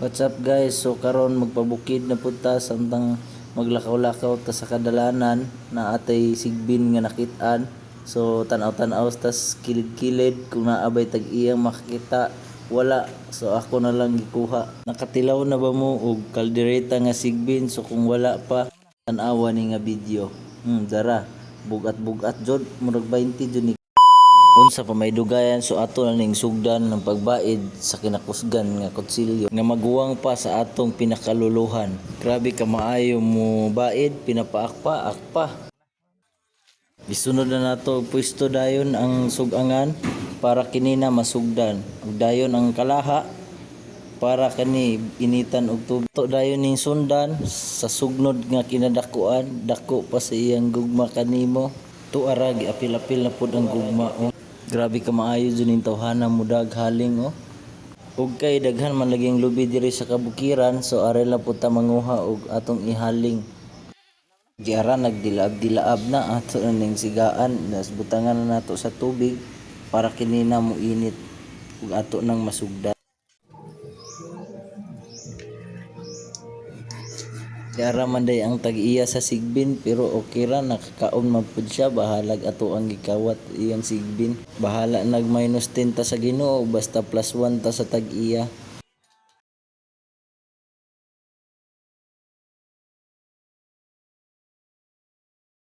What's up guys? So karon magpabukid na punta samtang maglakaw-lakaw ta sa kadalanan na atay sigbin nga nakit-an. So tanaw-tanaw tas kilid-kilid kung naabay tag iyang makita wala. So ako na lang gikuha. Nakatilaw na ba mo og kaldereta nga sigbin? So kung wala pa tan-awa ni nga video. Dara bugat-bugat jud murag 20 jud ni unsa pa may dugayan. So ato na ning sugdan ng pagbaid sa kinakusgan nga kutsilyo nga maguwang pa sa atong pinakaluluhan. Grabe ka maayo mo baid, pinapaakpa akpa. Gisunod na nato og pwesto dayon ang sugangan para kini na masugdan. Ug dayon ang kalaha para kani initan og tubig. To dayon ning sundan sa sugnod nga kinadakuan, dako pa sa iyang gugma kanimo. Tuara giapil-apil na pud ang gugma. Grabe ka maayo dyan yung tawhana mo haling ug kay daghan man laging lubi diri sa kabukiran. So are lang po ta manguha og atong ihaling. Giara nagdilaab-dilaab na ato na ning sigaan. Nas butangan na nato sa tubig para kini na mo init ug ato nang masugdan. Yara man day ang tag-iya sa sigbin pero okay ra nakakaon man pud siya. Bahalag ato ang gikawat iyang sigbin. Bahala nag -10 ta sa Ginoo basta +1 ta sa tag-iya.